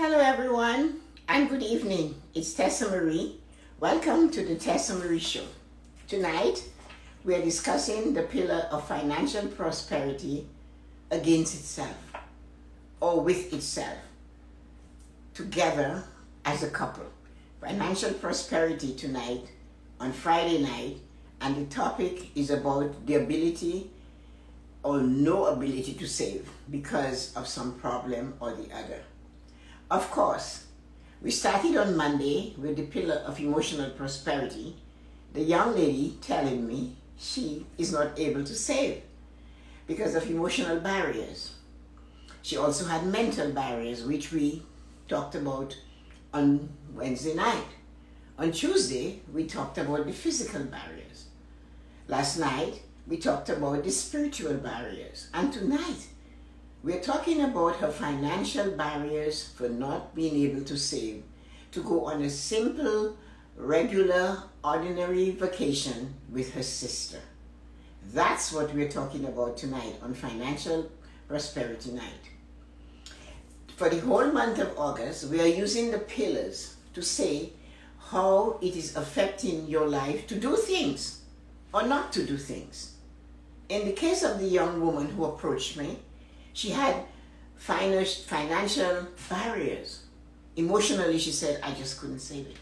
Hello everyone, and good evening. It's Tessa-Marie. Welcome to the Tessa-Marie Show. Tonight, we are discussing the pillar of financial prosperity against itself, or with itself, together as a couple. Financial prosperity tonight, on Friday night, and the topic is about the ability or no ability to save because of some problem or the other. Of course, we started on Monday with the pillar of emotional prosperity. The young lady telling me she is not able to save because of emotional barriers. She also had mental barriers, which we talked about on Wednesday night. On Tuesday, we talked about the physical barriers. Last night, we talked about the spiritual barriers. And tonight, we're talking about her financial barriers for not being able to save, to go on a simple, regular, ordinary vacation with her sister. That's what we're talking about tonight on Financial Prosperity Night. For the whole month of August, we are using the pillars to say how it is affecting your life to do things or not to do things. In the case of the young woman who approached me, she had financial barriers. Emotionally, she said, I just couldn't save it.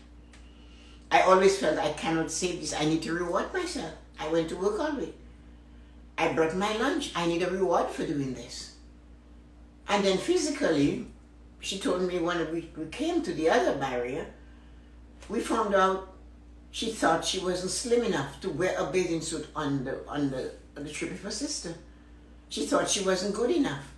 I always felt I cannot save this. I need to reward myself. I went to work all week. I brought my lunch. I need a reward for doing this. And then physically, she told me when we came to the other barrier, we found out she thought she wasn't slim enough to wear a bathing suit on the trip with her sister. She thought she wasn't good enough.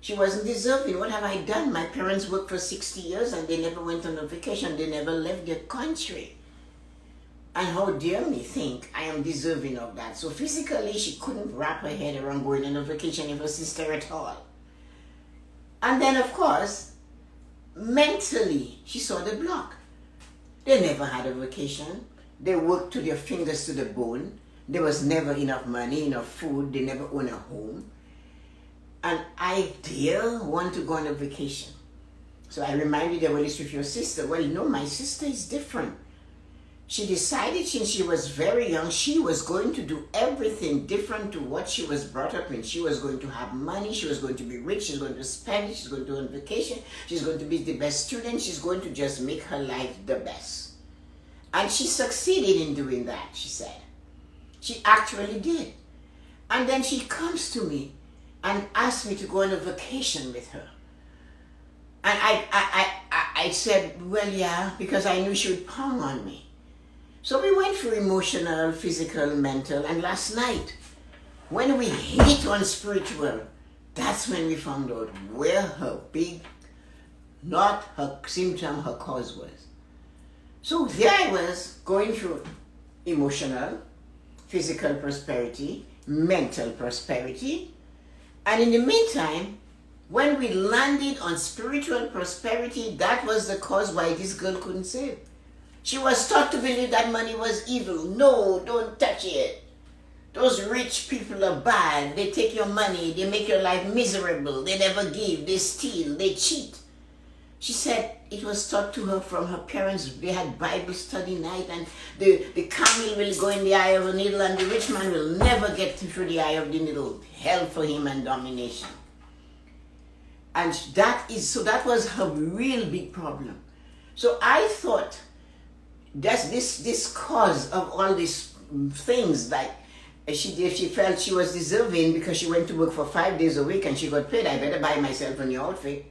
She wasn't deserving. What have I done? My parents worked for 60 years and they never went on a vacation. They never left their country. And how dare me think I am deserving of that. So physically, she couldn't wrap her head around going on a vacation with her sister at all. And then, of course, mentally, she saw the block. They never had a vacation. They worked to their fingers to the bone. There was never enough money, enough food. They never owned a home. And I dare want to go on a vacation. So I reminded her, well, it's with your sister. Well, no, my sister is different. She decided since she was very young, she was going to do everything different to what she was brought up in. She was going to have money. She was going to be rich. She's going to spend it. She's going to go on vacation. She's going to be the best student. She's going to just make her life the best. And she succeeded in doing that, she said. She actually did. And then she comes to me and asks me to go on a vacation with her. And I said, well, yeah, because I knew she would pound on me. So we went through emotional, physical, mental, and last night, when we hit on spiritual, that's when we found out where her big, not her symptom, her cause was. So there I was going through emotional, physical prosperity, mental prosperity, and in the meantime, when we landed on spiritual prosperity, that was the cause why this girl couldn't save. She was taught to believe that money was evil. No, don't touch it. Those rich people are bad. They take your money. They make your life miserable. They never give. They steal. They cheat. She said it was taught to her from her parents. They had Bible study night, and the camel will go in the eye of a needle, and the rich man will never get through the eye of the needle. Hell for him and domination. And that was her real big problem. So I thought that's this cause of all these things that she felt she was deserving because she went to work for 5 days a week and she got paid. I better buy myself a new outfit.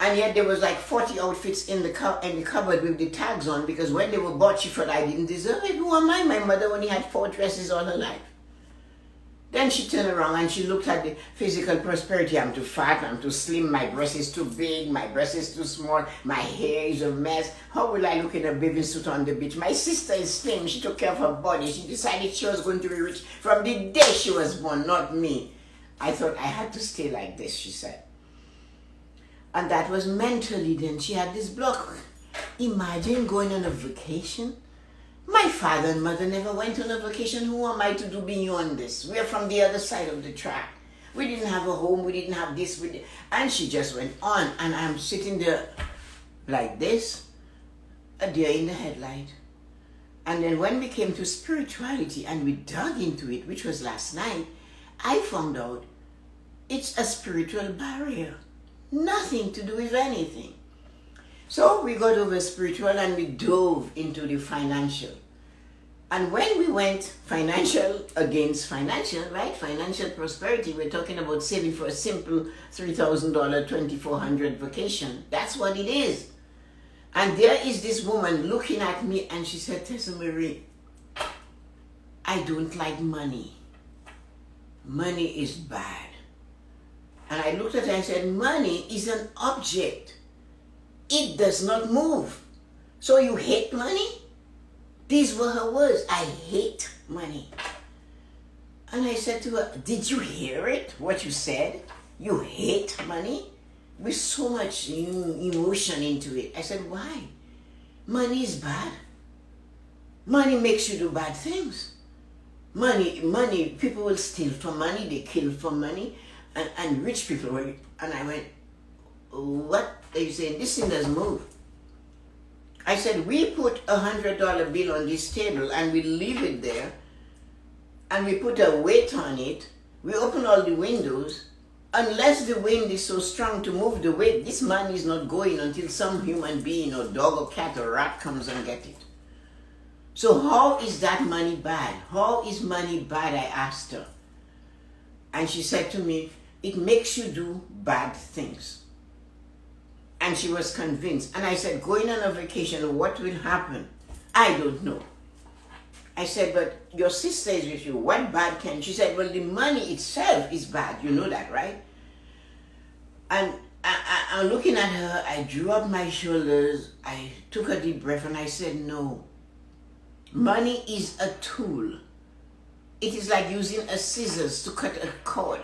And yet there was like 40 outfits in the cupboard with the tags on, because when they were bought, she felt I didn't deserve it. Who am I? My mother only had 4 dresses all her life. Then she turned around and she looked at the physical prosperity. I'm too fat, I'm too slim, my breast is too big, my breast is too small, my hair is a mess. How will I look in a bathing suit on the beach? My sister is slim, she took care of her body. She decided she was going to be rich from the day she was born, not me. I thought I had to stay like this, she said. And that was mentally then. She had this block. Imagine going on a vacation. My father and mother never went on a vacation. Who am I to do beyond this? We are from the other side of the track. We didn't have a home. We didn't have this. And she just went on. And I'm sitting there like this, a deer in the headlight. And then when we came to spirituality and we dug into it, which was last night, I found out it's a spiritual barrier. Nothing to do with anything. So we got over spiritual and we dove into the financial. And when we went financial against financial, right? Financial prosperity, we're talking about saving for a simple $3,000, $2,400 vacation. That's what it is. And there is this woman looking at me and she said, Tessa-Marie, I don't like money. Money is bad. And I looked at her and said, money is an object. It does not move. So you hate money? These were her words. I hate money. And I said to her, did you hear it? What you said? You hate money? With so much emotion into it. I said, why? Money is bad. Money makes you do bad things. Money, people will steal for money, they kill for money, and rich people will. And I went, what? They say, this thing doesn't move. I said, we put $100 bill on this table and we leave it there, and we put a weight on it, we open all the windows. Unless the wind is so strong to move the weight, this money is not going until some human being or dog or cat or rat comes and get it. So how is that money bad? How is money bad? I asked her. And she said to me, it makes you do bad things. And she was convinced. And I said, going on a vacation, what will happen? I don't know. I said, but your sister is with you. What bad can? She said, well, the money itself is bad. You know that, right? And I'm looking at her. I drew up my shoulders. I took a deep breath and I said, no. Money is a tool. It is like using a scissors to cut a cord.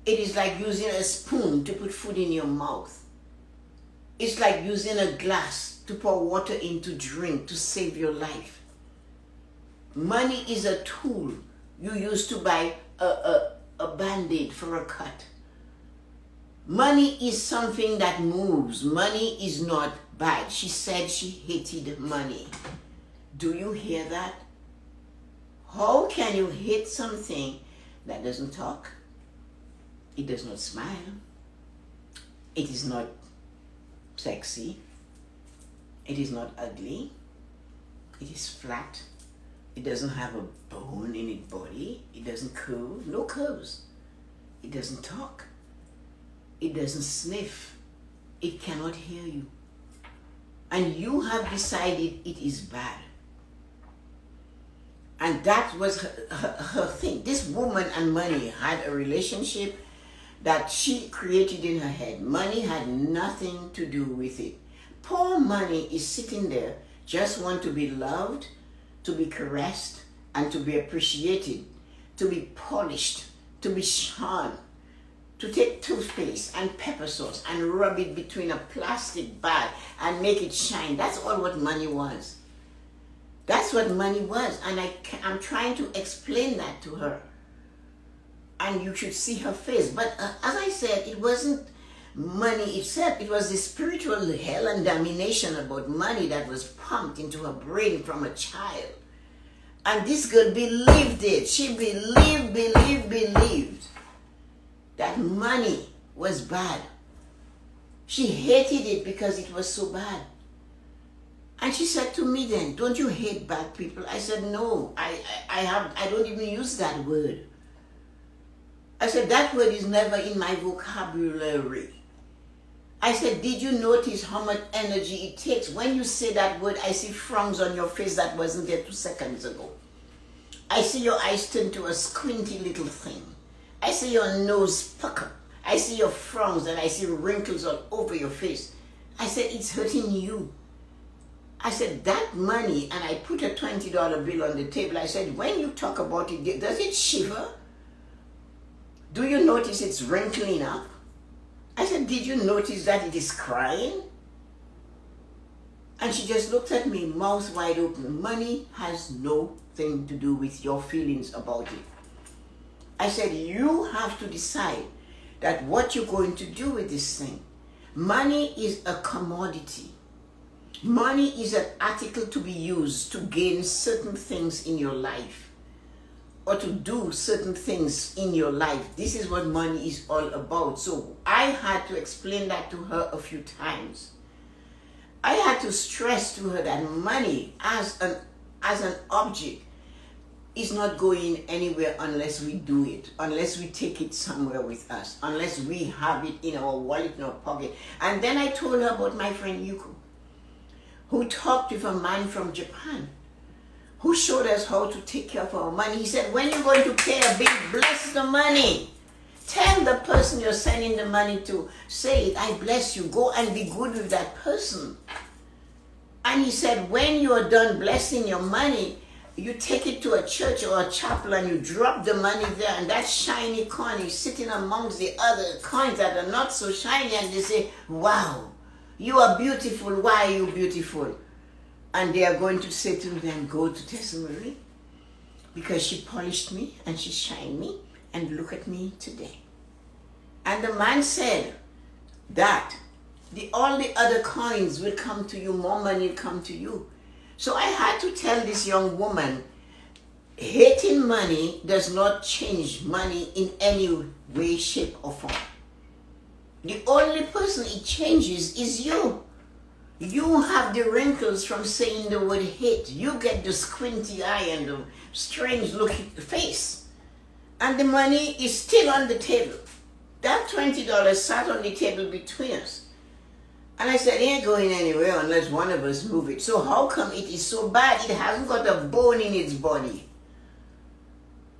It is like using a spoon to put food in your mouth. It's like using a glass to pour water in to drink to save your life. Money is a tool you use to buy a Band-Aid for a cut. Money is something that moves. Money is not bad. She said she hated money. Do you hear that? How can you hate something that doesn't talk? It does not smile. It is not sexy. It is not ugly. It is flat. It doesn't have a bone in its body. It doesn't curve. No curves. It doesn't talk. It doesn't sniff. It cannot hear you. And you have decided it is bad. And that was her thing. This woman and money had a relationship that she created in her head. Money had nothing to do with it. Poor money is sitting there, just want to be loved, to be caressed, and to be appreciated, to be polished, to be shone, to take toothpaste and pepper sauce and rub it between a plastic bag and make it shine. That's all what money was. That's what money was. And I'm trying to explain that to her. And you should see her face. But as I said, it wasn't money itself. It was the spiritual hell and domination about money that was pumped into her brain from a child. And this girl believed it. She believed that money was bad. She hated it because it was so bad. And she said to me then, don't you hate bad people? I said, no, I don't even use that word. I said, that word is never in my vocabulary. I said, did you notice how much energy it takes? When you say that word, I see frowns on your face that wasn't there 2 seconds ago. I see your eyes turn to a squinty little thing. I see your nose pucker. I see your frowns and I see wrinkles all over your face. I said, it's hurting you. I said, that money, and I put a $20 bill on the table. I said, when you talk about it, does it shiver? Do you notice it's wrinkling up? I said, did you notice that it is crying? And she just looked at me, mouth wide open. Money has nothing to do with your feelings about it. I said, you have to decide that what you're going to do with this thing. Money is a commodity. Money is an article to be used to gain certain things in your life or to do certain things in your life. This is what money is all about. So I had to explain that to her a few times. I had to stress to her that money as an object is not going anywhere unless we do it, unless we take it somewhere with us, unless we have it in our wallet, in our pocket. And then I told her about my friend Yuko, who talked with a man from Japan, who showed us how to take care of our money. He said, when you're going to pay a bill, bless the money. Tell the person you're sending the money to, say, I bless you, go and be good with that person. And he said, when you're done blessing your money, you take it to a church or a chapel and you drop the money there, and that shiny coin is sitting amongst the other coins that are not so shiny, and they say, wow, you are beautiful. Why are you beautiful? And they are going to say to them, go to Tessa-Marie because she polished me and she shined me, and look at me today. And the man said that all the other coins will come to you, more money will come to you. So I had to tell this young woman, hating money does not change money in any way, shape, or form. The only person it changes is you. You have the wrinkles from saying the word hate. You get the squinty eye and the strange looking face. And the money is still on the table. That $20 sat on the table between us. And I said, it ain't going anywhere unless one of us move it. So how come it is so bad? It hasn't got a bone in its body.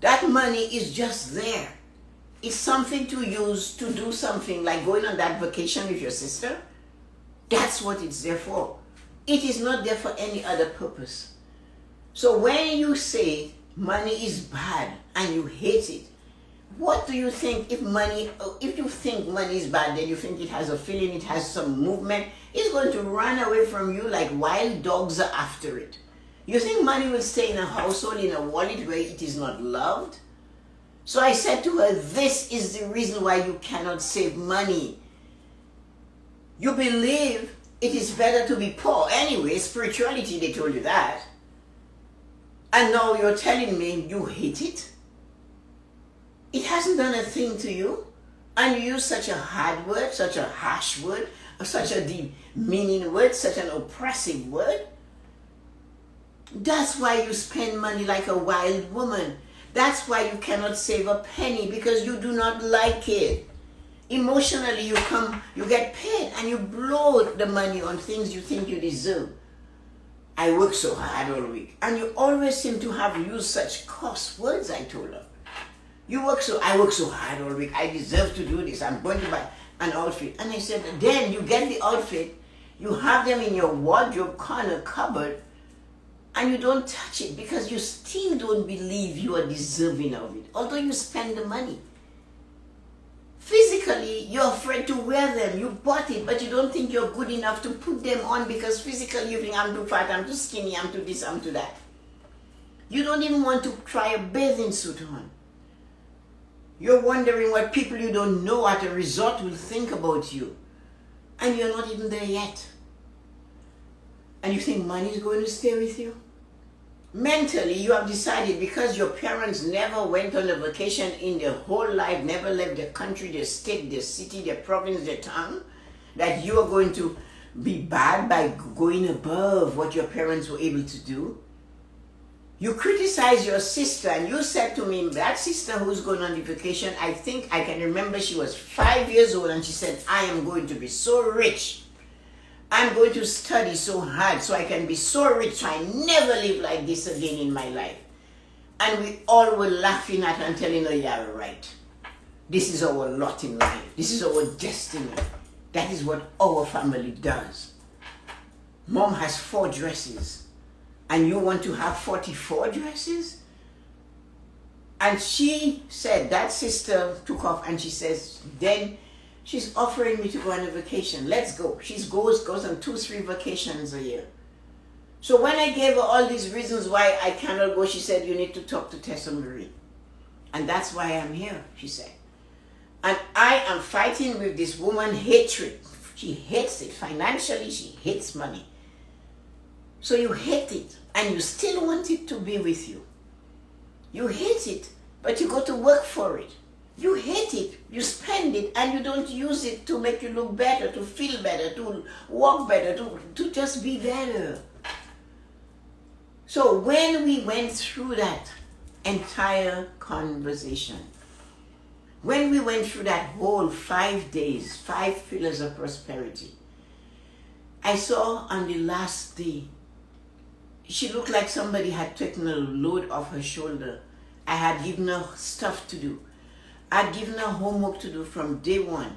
That money is just there. It's something to use to do something, like going on that vacation with your sister. That's what it's there for. It is not there for any other purpose. So when you say money is bad and you hate it, what do you think? If you think money is bad, then you think it has a feeling, it has some movement, it's going to run away from you like wild dogs are after it. You think money will stay in a household, in a wallet where it is not loved? So I said to her, this is the reason why you cannot save money. You believe it is better to be poor. Anyway, spirituality, they told you that. And now you're telling me you hate it? It hasn't done a thing to you, and you use such a hard word, such a harsh word, such a demeaning word, such an oppressive word. That's why you spend money like a wild woman. That's why you cannot save a penny, because you do not like it. Emotionally, you get paid and you blow the money on things you think you deserve. I work so hard all week, and you always seem to have used such coarse words, I told her. I work so hard all week. I deserve to do this. I'm going to buy an outfit. And I said, then you get the outfit, you have them in your wardrobe corner cupboard, and you don't touch it because you still don't believe you are deserving of it, although you spend the money. Physically, you're afraid to wear them. You bought it, but you don't think you're good enough to put them on because physically you think, I'm too fat, I'm too skinny, I'm too this, I'm too that. You don't even want to try a bathing suit on. You're wondering what people you don't know at a resort will think about you. And you're not even there yet. And you think money is going to stay with you? Mentally, you have decided, because your parents never went on a vacation in their whole life, never left their country, their state, their city, their province, their town, that you are going to be bad by going above what your parents were able to do. You criticize your sister, and you said to me, that sister who's going on the vacation, I think I can remember she was 5 years old, and she said, I am going to be so rich. I'm going to study so hard so I can be so rich so I never live like this again in my life. And we all were laughing at her and telling her, yeah, right. This is our lot in life. This is our destiny. That is what our family does. Mom has 4 dresses. And you want to have 44 dresses? And she said, that sister took off, and she says, then she's offering me to go on a vacation. Let's go. She goes on 2-3 vacations a year. So when I gave her all these reasons why I cannot go, she said, you need to talk to Tessa-Marie. And that's why I'm here, she said. And I am fighting with this woman hatred. She hates it. Financially, she hates money. So you hate it, and you still want it to be with you. You hate it, but you go to work for it. You hate it, you spend it, and you don't use it to make you look better, to feel better, to walk better, to just be better. So when we went through that entire conversation, when we went through that whole 5 days, 5 pillars of prosperity, I saw on the last day, she looked like somebody had taken a load off her shoulder. I had given her stuff to do. I'd given her homework to do from day one.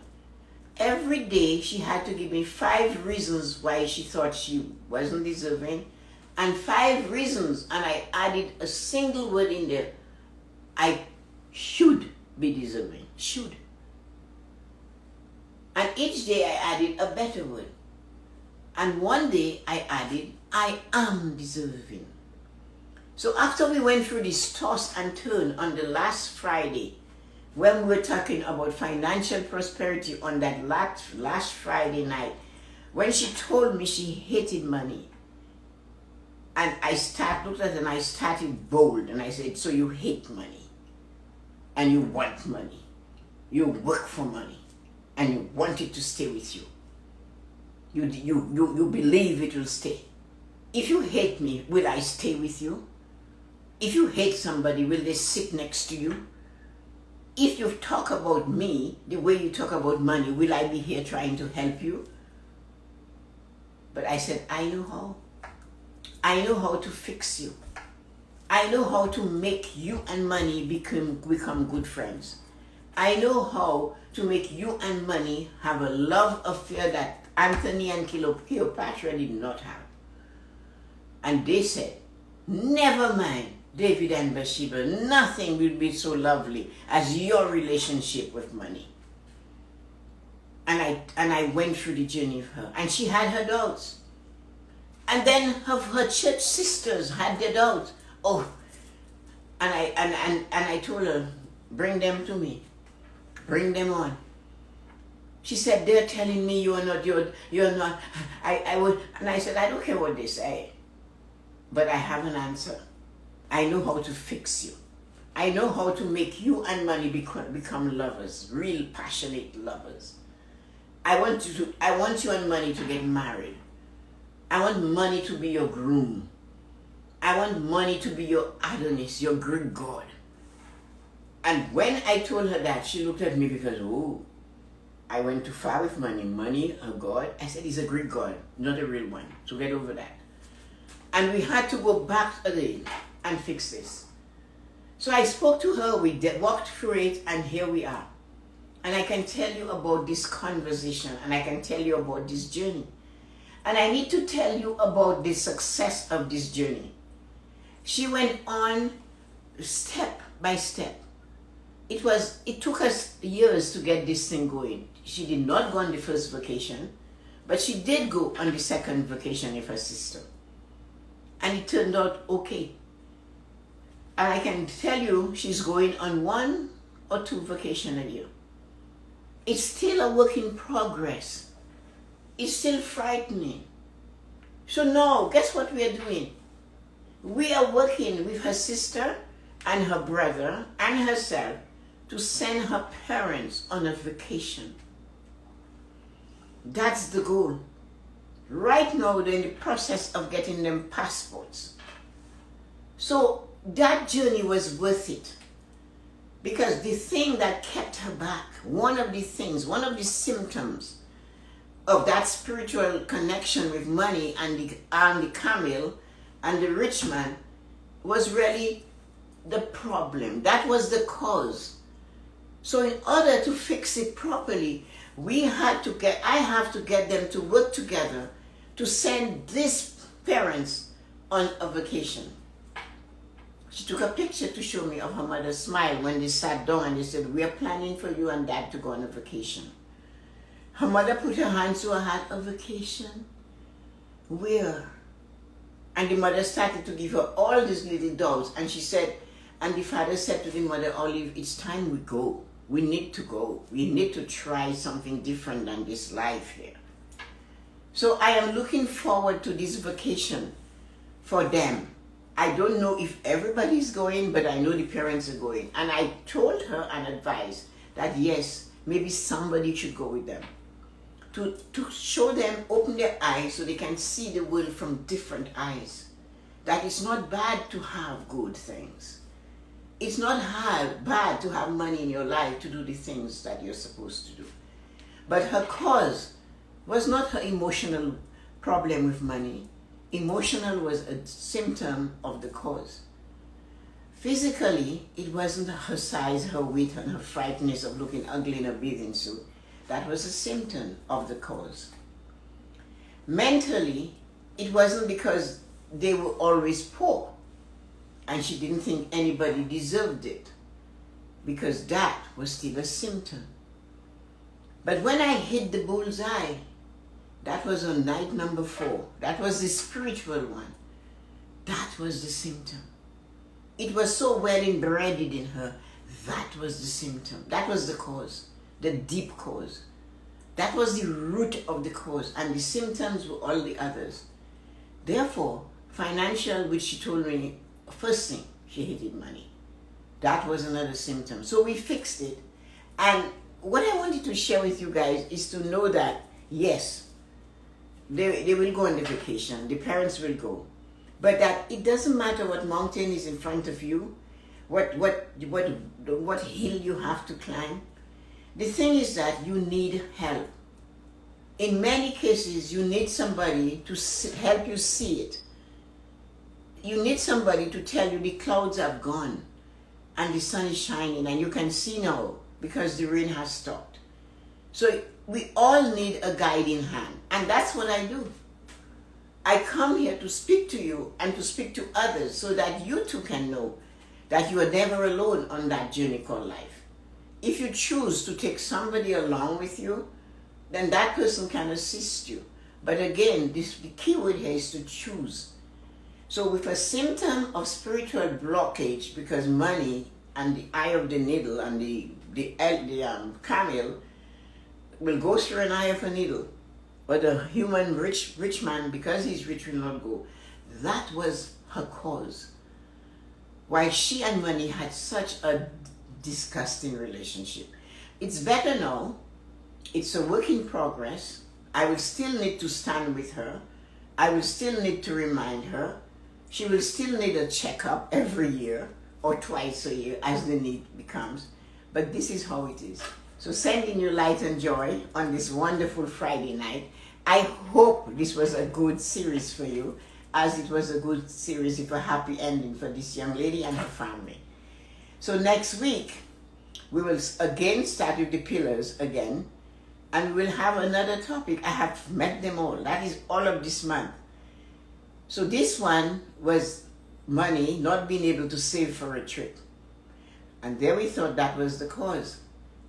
Every day she had to give me 5 reasons why she thought she wasn't deserving, and 5 reasons, and I added a single word in there. I should be deserving. Should. And each day I added a better word. And one day I added, I am deserving. So after we went through this toss and turn on the last Friday, when we were talking about financial prosperity on that last Friday night, when she told me she hated money, and I looked at her and I started bold, and I said, so you hate money, and you want money. You work for money, and you want it to stay with you. You believe it will stay. If you hate me, will I stay with you? If you hate somebody, will they sit next to you? If you talk about me the way you talk about money, will I be here trying to help you? But I said, I know how. I know how to fix you. I know how to make you and money become good friends. I know how to make you and money have a love affair that Anthony and Cleopatra did not have. And they said, never mind, David and Bathsheba, nothing will be so lovely as your relationship with money. And I went through the journey of her, and she had her doubts. And then her church sisters had their doubts. Oh, and I told her, bring them to me. Bring them on. She said, they're telling me you're not. And I said, I don't care what they say, but I have an answer. I know how to fix you. I know how to make you and money become lovers, real passionate lovers. I want you and money to get married. I want money to be your groom. I want money to be your Adonis, your Greek god. And when I told her that, she looked at me because, oh, I went too far with money. Money, a god. I said, he's a Greek god, not a real one. So get over that. And we had to go back again and fix this. So I spoke to her, we walked through it, and here we are. And I can tell you about this conversation, and I can tell you about this journey. And I need to tell you about the success of this journey. She went on step by step. It took us years to get this thing going. She did not go on the first vacation, but she did go on the second vacation with her sister. And it turned out okay. And I can tell you she's going on 1 or 2 vacations a year. It's still a work in progress. It's still frightening. So now, guess what we are doing? We are working with her sister and her brother and herself to send her parents on a vacation. That's the goal. Right now, they're in the process of getting them passports. So that journey was worth it. Because the thing that kept her back, one of the symptoms of that spiritual connection with money and the camel and the rich man was really the problem. That was the cause. So in order to fix it properly, I have to get them to work together to send these parents on a vacation. She took a picture to show me of her mother's smile when they sat down and they said, we are planning for you and Dad to go on a vacation. Her mother put her hands to her heart, a vacation? Where? And the mother started to give her all these little doubts, and she said, And the father said to the mother, Olive, it's time we go. We need to go. We need to try something different than this life here. So I am looking forward to this vacation for them. I don't know if everybody's going, but I know the parents are going. And I told her and advised that yes, maybe somebody should go with them. To show them, open their eyes so they can see the world from different eyes. That it's not bad to have good things. It's not bad to have money in your life to do the things that you're supposed to do. But her cause was not her emotional problem with money. Emotional was a symptom of the cause. Physically, it wasn't her size, her weight, and her frightness of looking ugly in a bathing suit. That was a symptom of the cause. Mentally, it wasn't because they were always poor and she didn't think anybody deserved it, because that was still a symptom. But when I hit the bullseye, that was on night number 4. That was the spiritual one. That was the symptom. It was so well embedded in her. That was the symptom. That was the cause, the deep cause. That was the root of the cause, and the symptoms were all the others. Therefore, financial, which she told me, first thing, she hated money. That was another symptom. So we fixed it. And what I wanted to share with you guys is to know that, yes, they will go on the vacation. The parents will go. But that it doesn't matter what mountain is in front of you, what hill you have to climb. The thing is that you need help. In many cases, you need somebody to help you see it. You need somebody to tell you the clouds have gone and the sun is shining and you can see now because the rain has stopped. So we all need a guiding hand, and that's what I do. I come here to speak to you and to speak to others so that you too can know that you are never alone on that journey called life. If you choose to take somebody along with you, then that person can assist you. But again, the key word here is to choose. So with a symptom of spiritual blockage, because money and the eye of the needle and the camel will go through an eye of a needle, but the human rich man, because he's rich, will not go. That was her cause. Why she and money had such a disgusting relationship. It's better now. It's a work in progress. I will still need to stand with her. I will still need to remind her. She will still need a checkup every year or twice a year as the need becomes. But this is how it is. So sending you light and joy on this wonderful Friday night. I hope this was a good series for you, as it was a good series with a happy ending for this young lady and her family. So next week, we will again start with the pillars again, and we will have another topic. I have met them all. That is all of this month. So this one was money, not being able to save for a trip. And there we thought that was the cause,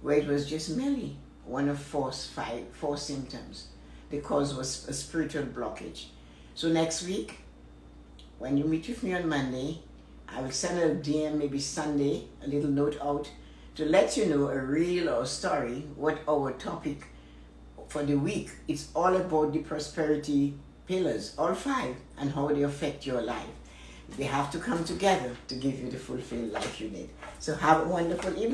where it was just merely one of four symptoms. The cause was a spiritual blockage. So next week, when you meet with me on Monday, I will send a DM, maybe Sunday, a little note out to let you know a reel or a story, what our topic for the week. It's all about the prosperity pillars, all 5, and how they affect your life. They have to come together to give you the fulfilled life you need. So have a wonderful evening.